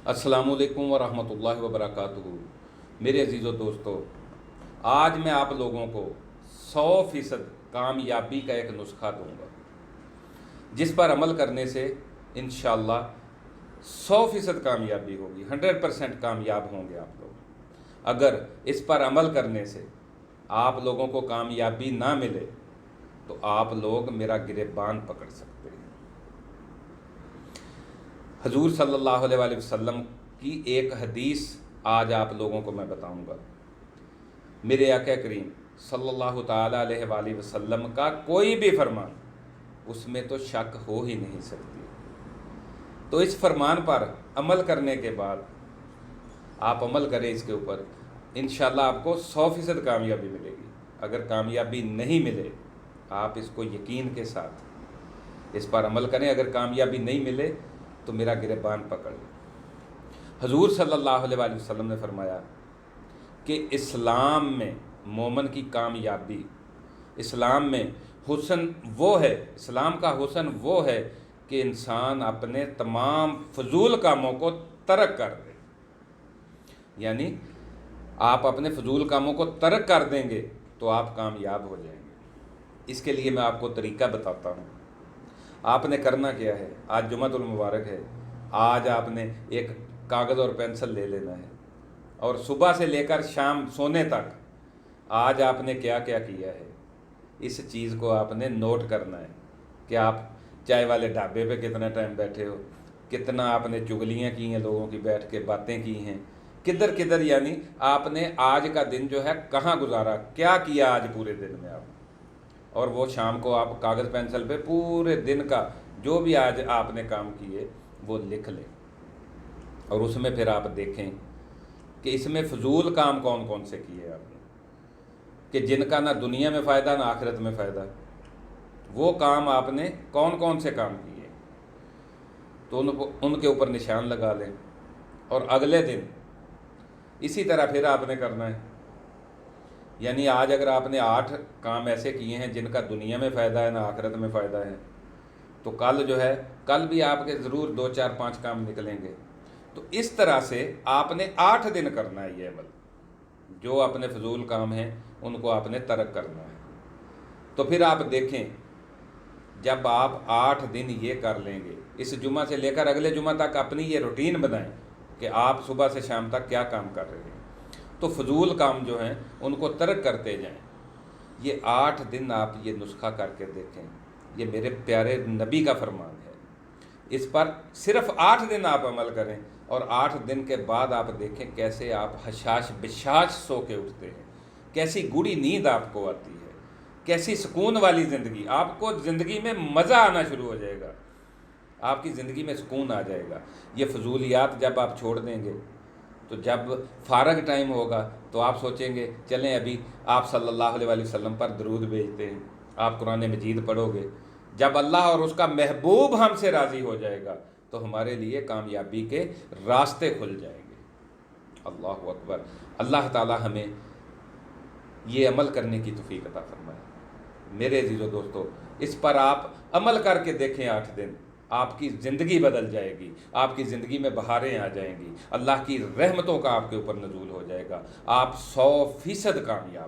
अस्सलामु अलैकुम वरहमतुल्लाहि वबरकातुहू। मेरे अजीज़ दोस्तों, आज मैं आप लोगों को 100% कामयाबी का एक नुस्खा दूंगा, जिस पर अमल करने से इंशाअल्लाह 100% कामयाबी होगी। 100% कामयाब होंगे आप लोग। अगर इस पर अमल करने से आप लोगों को कामयाबी ना मिले तो आप लोग मेरा गिरेबान पकड़ सकते हैं। हजूर सल्लल्लाहु अलैहि वसल्लम की एक हदीस आज आप लोगों को मैं बताऊंगा। मेरे आका करीम सल्लल्लाहु ताला अलैहि वसल्लम का कोई भी फरमान, उसमें तो शक हो ही नहीं सकती। तो इस फरमान पर अमल करने के बाद आप अमल करें इसके ऊपर, इंशाल्लाह आपको 100% कामयाबी मिलेगी। अगर कामयाबी नहीं मिले, आप इसको यकीन के साथ इस पर अमल करें। अगर कामयाबी नहीं मिले तो मेरा गिरबान पकड़ लें। हजूर सल्लल्लाहु अलैहि वसल्लम ने फरमाया कि इस्लाम में मोमन की कामयाबी, इस्लाम में हुस्न वो है, इस्लाम का हुस्न वो है कि इंसान अपने तमाम फजूल कामों को तर्क कर दे। यानी आप अपने फजूल कामों को तर्क कर देंगे तो आप कामयाब हो जाएंगे। इसके लिए मैं आपको तरीका बताता हूँ। आपने करना क्या है, आज जुमातुल मुबारक है, आज आपने एक कागज़ और पेंसिल ले लेना है और सुबह से लेकर शाम सोने तक आज आपने क्या क्या किया है, इस चीज़ को आपने नोट करना है कि आप चाय वाले ढाबे पे कितना टाइम बैठे हो, कितना आपने चुगलियाँ की हैं, लोगों की बैठ के बातें की हैं, किधर किधर, यानी आपने आज का दिन जो है कहाँ गुजारा, क्या किया आज पूरे दिन में आप। और वो शाम को आप कागज़ पेंसिल पे पूरे दिन का जो भी आज आपने काम किए वो लिख लें और उसमें फिर आप देखें कि इसमें फ़जूल काम कौन कौन से किए आपने, कि जिनका ना दुनिया में फ़ायदा ना आखिरत में फ़ायदा, वो काम आपने कौन कौन से काम किए, तो उनके ऊपर निशान लगा लें। और अगले दिन इसी तरह फिर आपने करना है। यानी आज अगर आपने 8 काम ऐसे किए हैं जिनका दुनिया में फ़ायदा है ना आखिरत में फ़ायदा है, तो कल जो है, कल भी आपके ज़रूर 2 4 5 काम निकलेंगे। तो इस तरह से आपने 8 दिन करना है ये अमल। जो अपने फजूल काम हैं उनको आपने तर्क करना है। तो फिर आप देखें, जब आप 8 दिन ये कर लेंगे, इस जुमा से लेकर अगले जुमा तक अपनी ये रूटीन बनाएं कि आप सुबह से शाम तक क्या काम कर रहे हैं, तो फजूल काम जो हैं उनको तर्क करते जाएं। ये 8 दिन आप ये नुस्खा करके देखें। ये मेरे प्यारे नबी का फरमान है। इस पर सिर्फ 8 दिन आप अमल करें और 8 दिन के बाद आप देखें कैसे आप हशाश बिशाश सो के उठते हैं, कैसी गूढ़ी नींद आपको आती है, कैसी सुकून वाली ज़िंदगी, आपको ज़िंदगी में मज़ा आना शुरू हो जाएगा, आपकी ज़िंदगी में सुकून आ जाएगा। ये फजूलियात जब आप छोड़ देंगे तो जब फ़ारग टाइम होगा तो आप सोचेंगे चलें अभी आप सल्लल्लाहु अलैहि वसल्लम पर दरूद भेजते हैं, आप कुरान मजीद पढ़ोगे। जब अल्लाह और उसका महबूब हमसे राज़ी हो जाएगा तो हमारे लिए कामयाबी के रास्ते खुल जाएंगे। अल्लाहु अकबर। अल्लाह ताला हमें ये अमल करने की तौफीक अता फरमाए। मेरे अजीज़ों दोस्तों, इस पर आप अमल करके देखें 8 दिन, आपकी ज़िंदगी बदल जाएगी, आपकी ज़िंदगी में बहारें आ जाएंगी, अल्लाह की रहमतों का आपके ऊपर नज़ूल हो जाएगा, आप 100% कामयाब